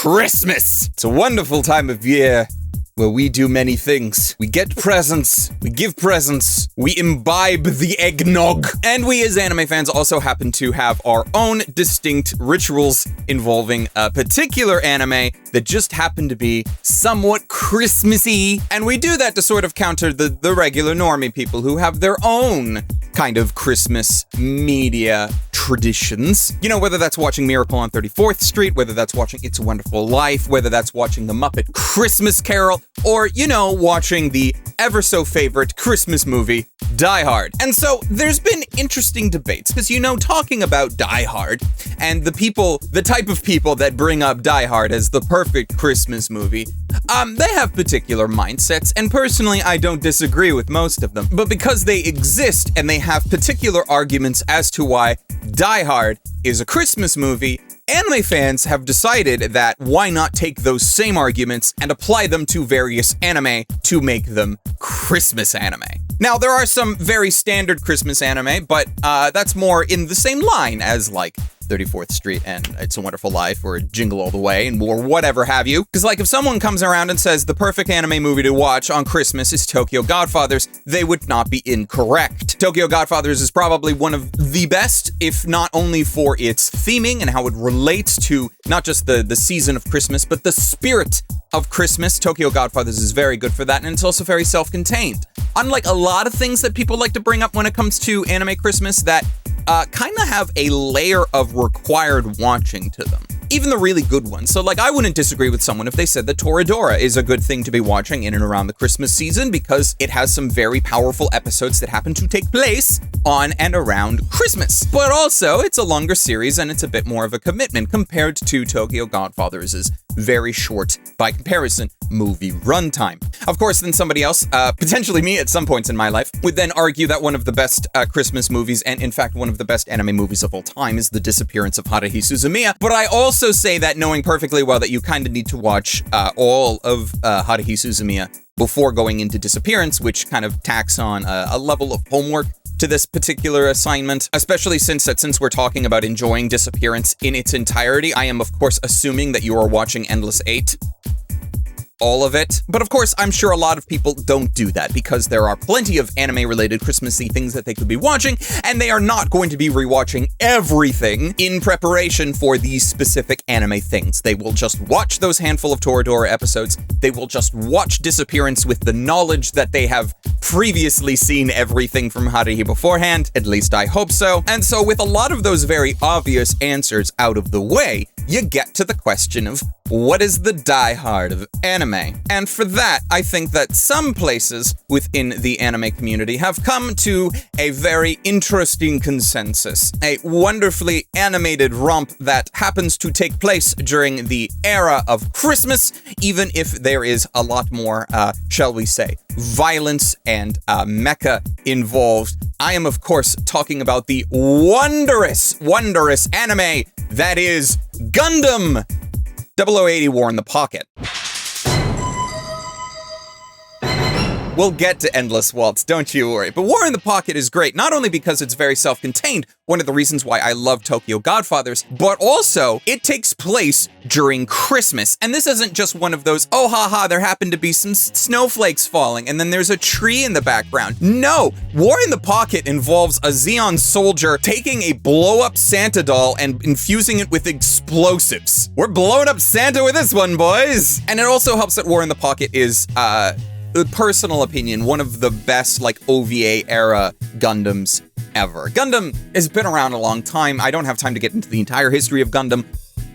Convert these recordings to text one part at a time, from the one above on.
Christmas! It's a wonderful time of year where we do many things. We get presents, we give presents, we imbibe the eggnog, and we as anime fans also happen to have our own distinct rituals involving a particular anime that just happen to be somewhat Christmassy, and we do that to sort of counter the regular normie people who have their own kind of Christmas media traditions. You know, whether that's watching Miracle on 34th Street, whether that's watching It's a Wonderful Life, whether that's watching The Muppet Christmas Carol, or, you know, watching the ever-so-favorite Christmas movie, Die Hard. And so there's been interesting debates, because, you know, talking about Die Hard and the type of people that bring up Die Hard as the perfect Christmas movie, they have particular mindsets, and personally, I don't disagree with most of them. But because they exist and they have particular arguments as to why Die Hard is a Christmas movie, anime fans have decided that why not take those same arguments and apply them to various anime to make them Christmas anime. Now, there are some very standard Christmas anime, but that's more in the same line as, like, 34th Street and It's a Wonderful Life or Jingle All the Way or whatever have you. Because, like, if someone comes around and says the perfect anime movie to watch on Christmas is Tokyo Godfathers, they would not be incorrect. Tokyo Godfathers is probably one of the best, if not only for its theming and how it relates to not just the season of Christmas, but the spirit of Christmas. Tokyo Godfathers is very good for that, and it's also very self-contained. Unlike a lot of things that people like to bring up when it comes to anime Christmas that kind of have a layer of required watching to them. Even the really good ones. So, like, I wouldn't disagree with someone if they said that Toradora is a good thing to be watching in and around the Christmas season because it has some very powerful episodes that happen to take place on and around Christmas. But also, it's a longer series and it's a bit more of a commitment compared to Tokyo Godfathers' very short, by comparison, movie runtime. Of course, then somebody else, potentially me at some points in my life, would then argue that one of the best Christmas movies, and in fact one of the best anime movies of all time, is The Disappearance of Haruhi Suzumiya. But I also say that knowing perfectly well that you kind of need to watch all of Haruhi Suzumiya before going into Disappearance, which kind of tacks on a level of homework to this particular assignment, especially since we're talking about enjoying Disappearance in its entirety. I am, of course, assuming that you are watching Endless 8. All of it. But of course, I'm sure a lot of people don't do that because there are plenty of anime-related Christmassy things that they could be watching, and they are not going to be rewatching everything in preparation for these specific anime things. They will just watch those handful of Toradora episodes. They will just watch Disappearance with the knowledge that they have previously seen everything from Haruhi beforehand. At least I hope so. And so with a lot of those very obvious answers out of the way, you get to the question of what is the Die Hard of anime? And for that, I think that some places within the anime community have come to a very interesting consensus. A wonderfully animated romp that happens to take place during the era of Christmas, even if there is a lot more, shall we say, violence and mecha involved. I am, of course, talking about the wondrous anime that is Gundam 0080 War in the Pocket. We'll get to Endless Waltz, don't you worry. But War in the Pocket is great, not only because it's very self-contained, one of the reasons why I love Tokyo Godfathers, but also it takes place during Christmas. And this isn't just one of those, oh haha, there happened to be some snowflakes falling and then there's a tree in the background. No, War in the Pocket involves a Zeon soldier taking a blow-up Santa doll and infusing it with explosives. We're blowing up Santa with this one, boys! And it also helps that War in the Pocket is, personal opinion, one of the best, like, OVA era Gundams ever. Gundam has been around a long time. I don't have time to get into the entire history of Gundam,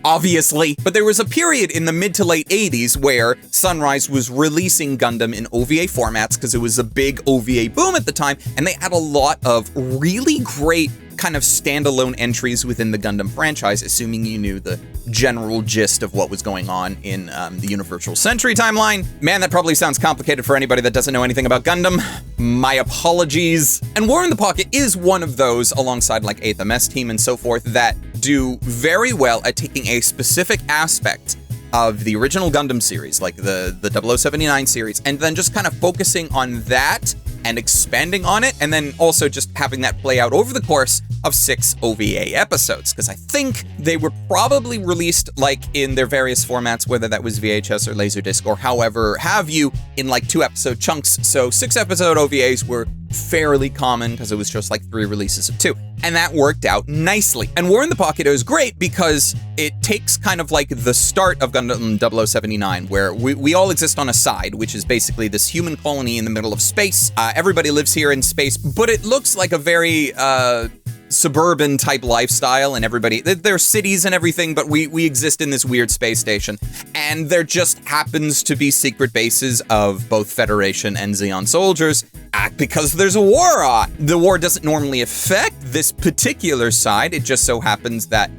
obviously, but there was a period in the mid to late 80s where Sunrise was releasing Gundam in OVA formats because it was a big OVA boom at the time, and they had a lot of really great kind of standalone entries within the Gundam franchise, assuming you knew the general gist of what was going on in the Universal Century timeline. Man, that probably sounds complicated for anybody that doesn't know anything about Gundam. My apologies. And War in the Pocket is one of those, alongside like 8th MS Team and so forth, that do very well at taking a specific aspect of the original Gundam series, like the 0079 series, and then just kind of focusing on that and expanding on it, and then also just having that play out over the course of 6 OVA episodes, because I think they were probably released like in their various formats, whether that was VHS or Laserdisc or however have you, in like 2-episode chunks. So 6-episode OVAs were fairly common because it was just like 3 releases of 2. And that worked out nicely. And War in the Pocket is great because it takes kind of like the start of Gundam 0079, where we all exist on a side, which is basically this human colony in the middle of space. Everybody lives here in space, but it looks like a very suburban type lifestyle, and everybody, there's cities and everything, but we exist in this weird space station. And there just happens to be secret bases of both Federation and Zeon soldiers because there's a war on. The war doesn't normally affect this particular side. It just so happens that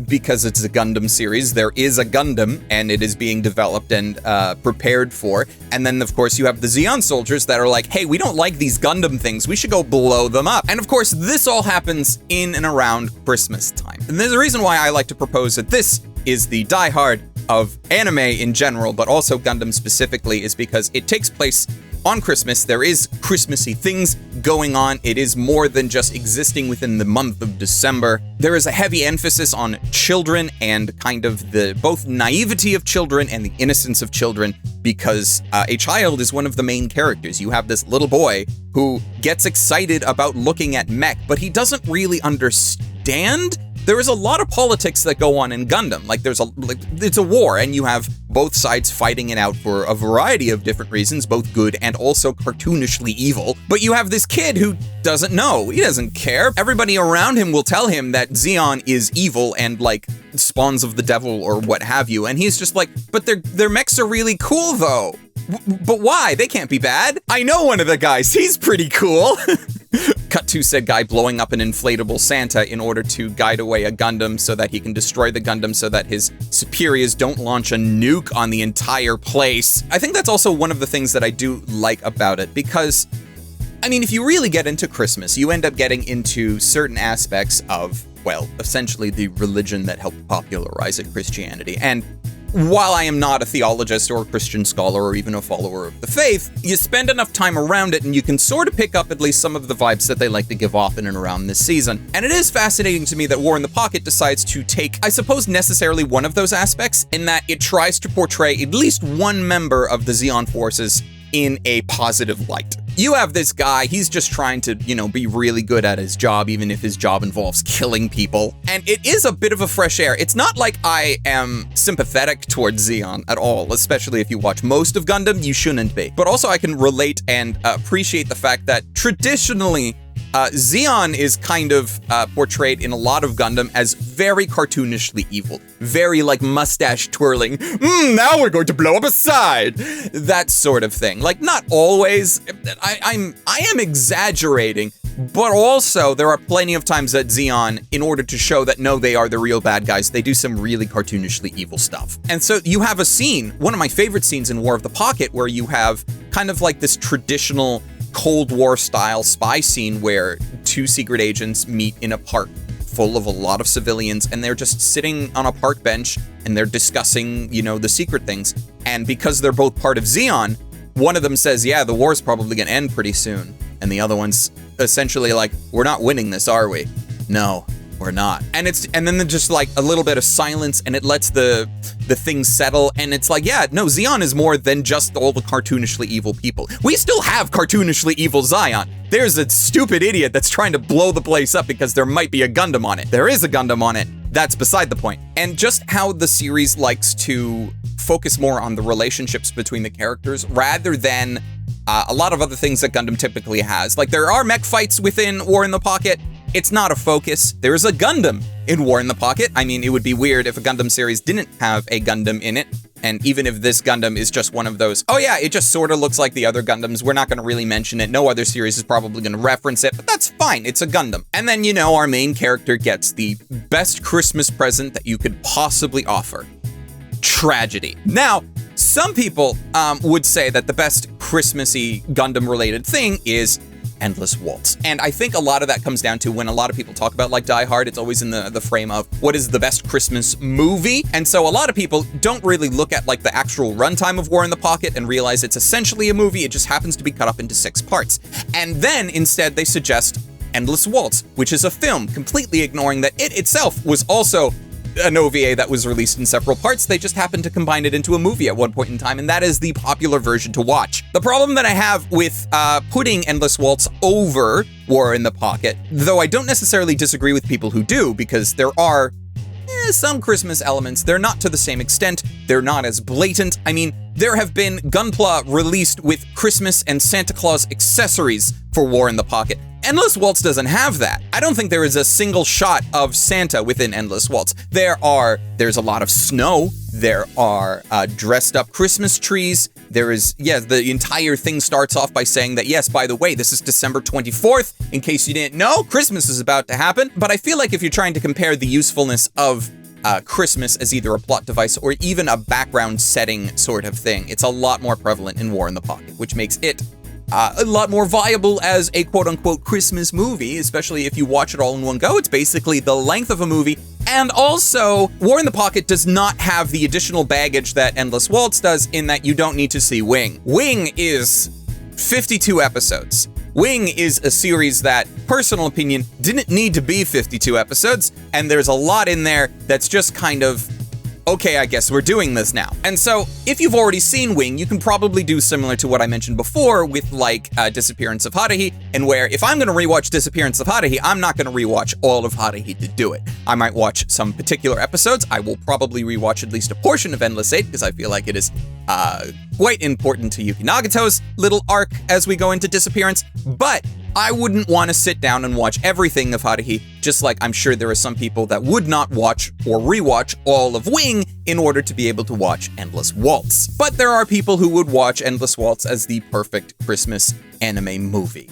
because it's a Gundam series, there is a Gundam, and it is being developed and prepared for. And then, of course, you have the Zeon soldiers that are like, hey, we don't like these Gundam things. We should go blow them up. And of course, this all happens in and around Christmas time. And there's a reason why I like to propose that this is the diehard of anime in general, but also Gundam specifically, is because it takes place on Christmas. There is Christmassy things going on. It is more than just existing within the month of December. There is a heavy emphasis on children and kind of the both naivety of children and the innocence of children, because a child is one of the main characters. You have this little boy who gets excited about looking at mech, but he doesn't really understand. There is a lot of politics that go on in Gundam. Like it's a war, and you have both sides fighting it out for a variety of different reasons, both good and also cartoonishly evil. But you have this kid who doesn't know. He doesn't care. Everybody around him will tell him that Zeon is evil and like spawns of the devil or what have you. And he's just like, but their mechs are really cool though. But why? They can't be bad. I know one of the guys. He's pretty cool. Cut to said guy blowing up an inflatable Santa in order to guide away a Gundam so that he can destroy the Gundam so that his superiors don't launch a nuke on the entire place. I think that's also one of the things that I do like about it, because, I mean, if you really get into Christmas, you end up getting into certain aspects of, well, essentially the religion that helped popularize it, Christianity. And while I am not a theologist or a Christian scholar or even a follower of the faith, you spend enough time around it and you can sort of pick up at least some of the vibes that they like to give off in and around this season. And it is fascinating to me that War in the Pocket decides to take, I suppose, necessarily one of those aspects, in that it tries to portray at least one member of the Zeon forces in a positive light. You have this guy, he's just trying to, be really good at his job, even if his job involves killing people. And it is a bit of a fresh air. It's not like I am sympathetic towards Zeon at all, especially if you watch most of Gundam, you shouldn't be. But also I can relate and appreciate the fact that traditionally, Zeon is kind of portrayed in a lot of Gundam as very cartoonishly evil, very like mustache twirling, now we're going to blow up a side, that sort of thing. Like, not always, I am exaggerating, but also there are plenty of times that Zeon, in order to show that no, they are the real bad guys, they do some really cartoonishly evil stuff. And so you have a scene, one of my favorite scenes in War of the Pocket, where you have kind of like this traditional Cold War style spy scene where 2 secret agents meet in a park full of a lot of civilians, and they're just sitting on a park bench and they're discussing, the secret things. And because they're both part of Zeon, one of them says, yeah, the war's probably gonna end pretty soon. And the other one's essentially like, we're not winning this, are we? No, we're not. And then there's just like a little bit of silence, and it lets the things settle, and it's like, yeah, no, Zeon is more than just all the cartoonishly evil people. We still have cartoonishly evil Zeon. There's a stupid idiot that's trying to blow the place up because there might be a Gundam on it. There is a Gundam on it. That's beside the point. And just how the series likes to focus more on the relationships between the characters rather than a lot of other things that Gundam typically has. Like, there are mech fights within War in the Pocket. It's not a focus. There's a Gundam in War in the Pocket. I mean, it would be weird if a Gundam series didn't have a Gundam in it. And even if this Gundam is just one of those, oh yeah, it just sort of looks like the other Gundams, we're not going to really mention it. No other series is probably going to reference it, but that's fine. It's a Gundam. And then, our main character gets the best Christmas present that you could possibly offer. Tragedy. Now, some people would say that the best Christmassy Gundam-related thing is Endless Waltz. And I think a lot of that comes down to when a lot of people talk about like Die Hard, it's always in the frame of what is the best Christmas movie. And so a lot of people don't really look at like the actual runtime of War in the Pocket and realize it's essentially a movie. It just happens to be cut up into 6 parts. And then instead they suggest Endless Waltz, which is a film, completely ignoring that it itself was also an OVA that was released in several parts. They just happened to combine it into a movie at one point in time, and that is the popular version to watch. The problem that I have with putting Endless Waltz over War in the Pocket, though I don't necessarily disagree with people who do, because there are some Christmas elements. They're not to the same extent. They're not as blatant. I mean, there have been Gunpla released with Christmas and Santa Claus accessories for War in the Pocket. Endless Waltz doesn't have that. I don't think there is a single shot of Santa within Endless Waltz. There's a lot of snow. There are dressed up Christmas trees. There is, the entire thing starts off by saying that, yes, by the way, this is December 24th. In case you didn't know, Christmas is about to happen. But I feel like if you're trying to compare the usefulness of Christmas as either a plot device or even a background setting sort of thing, it's a lot more prevalent in War in the Pocket, which makes it a lot more viable as a quote-unquote Christmas movie, especially if you watch it all in one go. It's basically the length of a movie. And also, War in the Pocket does not have the additional baggage that Endless Waltz does, in that you don't need to see Wing. Wing is 52 episodes. Wing is a series that, personal opinion, didn't need to be 52 episodes, and there's a lot in there that's just kind of, okay, I guess we're doing this now. And so, if you've already seen Wing, you can probably do similar to what I mentioned before with, like, Disappearance of Haruhi, and where if I'm gonna rewatch Disappearance of Haruhi, I'm not gonna rewatch all of Haruhi to do it. I might watch some particular episodes. I will probably rewatch at least a portion of Endless Eight, because I feel like it is quite important to Yuki Nagato's little arc as we go into Disappearance, but I wouldn't want to sit down and watch everything of Haruhi, just like I'm sure there are some people that would not watch or rewatch all of Wing in order to be able to watch Endless Waltz. But there are people who would watch Endless Waltz as the perfect Christmas anime movie.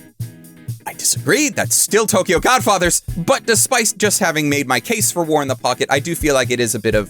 I disagree, that's still Tokyo Godfathers, but despite just having made my case for War in the Pocket, I do feel like it is a bit of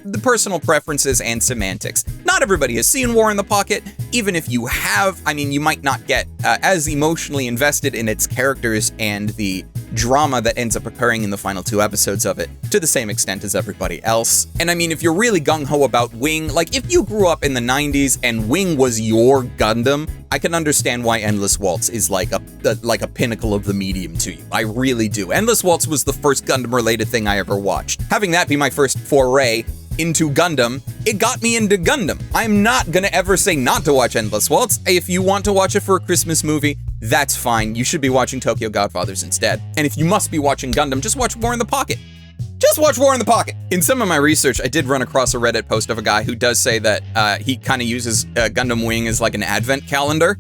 the personal preferences and semantics. Not everybody has seen War in the Pocket. Even if you have, I mean, you might not get as emotionally invested in its characters and the drama that ends up occurring in the final 2 episodes of it to the same extent as everybody else. And I mean, if you're really gung-ho about Wing, like if you grew up in the 90s and Wing was your Gundam, I can understand why Endless Waltz is like a pinnacle of the medium to you. I really do. Endless Waltz was the first Gundam-related thing I ever watched. Having that be my first foray into Gundam, it got me into Gundam. I'm not gonna ever say not to watch Endless Waltz. If you want to watch it for a Christmas movie, that's fine. You should be watching Tokyo Godfathers instead. And if you must be watching Gundam, just watch War in the Pocket. Just watch War in the Pocket. In some of my research, I did run across a Reddit post of a guy who does say that he kind of uses Gundam Wing as like an advent calendar,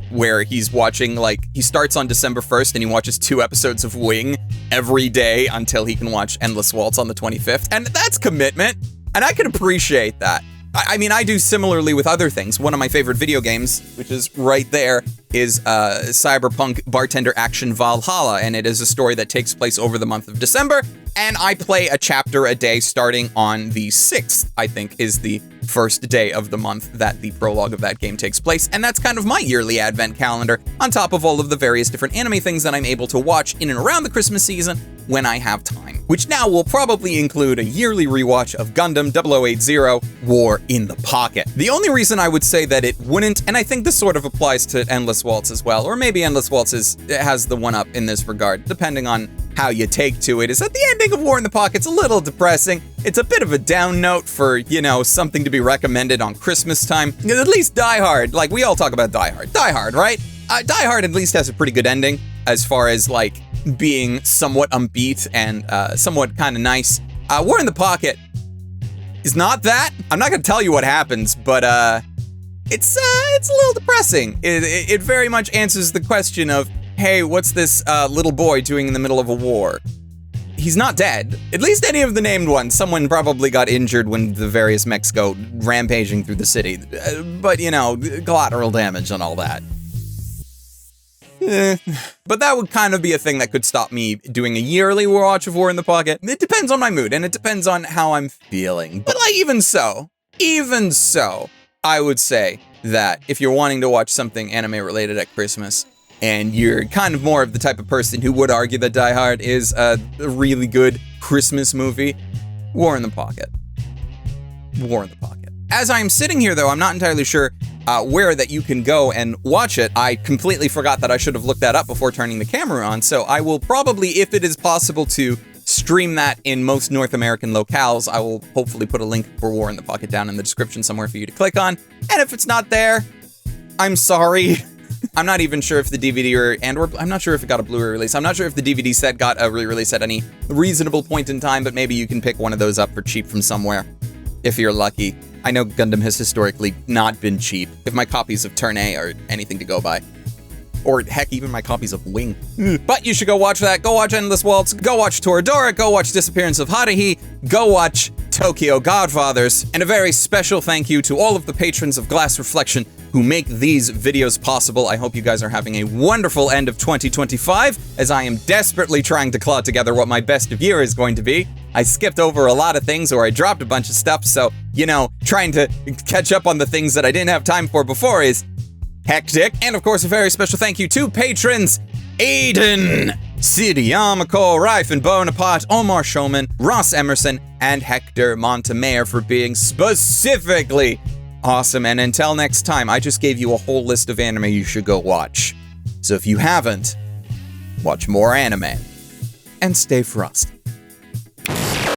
where he's watching, like, he starts on December 1st and he watches 2 episodes of Wing every day until he can watch Endless Waltz on the 25th. And that's commitment. And I can appreciate that. I mean, I do similarly with other things. One of my favorite video games, which is right there, is Cyberpunk Bartender Action Valhalla, and it is a story that takes place over the month of December, and I play a chapter a day starting on the 6th, I think, is the first day of the month that the prologue of that game takes place, and that's kind of my yearly advent calendar, on top of all of the various different anime things that I'm able to watch in and around the Christmas season when I have time, which now will probably include a yearly rewatch of Gundam 0080 War in the Pocket. The only reason I would say that it wouldn't, and I think this sort of applies to Endless Waltz as well, or maybe Endless Waltz has the one-up in this regard, depending on how you take to it, is that the ending of War in the Pocket's a little depressing. It's a bit of a down note for, you know, something to be recommended on Christmas time. At least Die Hard, like, we all talk about Die Hard. Die Hard, right? Die Hard at least has a pretty good ending, as far as, like, being somewhat upbeat and somewhat kind of nice. War in the Pocket is not that. I'm not gonna tell you what happens, but it's a little depressing. It very much answers the question of, hey, what's this little boy doing in the middle of a war? He's not dead. At least any of the named ones. Someone probably got injured when the various mechs go rampaging through the city. But, you know, collateral damage and all that. But that would kind of be a thing that could stop me doing a yearly watch of War in the Pocket. It depends on my mood, and it depends on how I'm feeling. But, like, even so, I would say that if you're wanting to watch something anime related at Christmas, and you're kind of more of the type of person who would argue that Die Hard is a really good Christmas movie, War in the Pocket. War in the Pocket. As I'm sitting here, though, I'm not entirely sure where that you can go and watch it. I completely forgot that I should have looked that up before turning the camera on, so I will probably, if it is possible to stream that in most North American locales, I will hopefully put a link for War in the Pocket down in the description somewhere for you to click on. And if it's not there, I'm sorry. I'm not even sure if the DVD I'm not sure if it got a Blu-ray release. I'm not sure if the DVD set got a re-release at any reasonable point in time, but maybe you can pick one of those up for cheap from somewhere, if you're lucky. I know Gundam has historically not been cheap, if my copies of Turn A are anything to go by. Or heck, even my copies of Wing. But you should go watch that. Go watch Endless Waltz. Go watch Toradora. Go watch Disappearance of Haruhi. Go watch Tokyo Godfathers. And a very special thank you to all of the patrons of Glass Reflection who make these videos possible. I hope you guys are having a wonderful end of 2025, as I am desperately trying to claw together what my best of year is going to be. I skipped over a lot of things, or I dropped a bunch of stuff, so, you know, trying to catch up on the things that I didn't have time for before is hectic. And of course, a very special thank you to patrons Aiden, Sidi Yamako, Rifen Bonaparte, Omar Showman, Ross Emerson, and Hector Montemayor for being specifically awesome. And until next time, I just gave you a whole list of anime you should go watch. So if you haven't, watch more anime and stay frosty.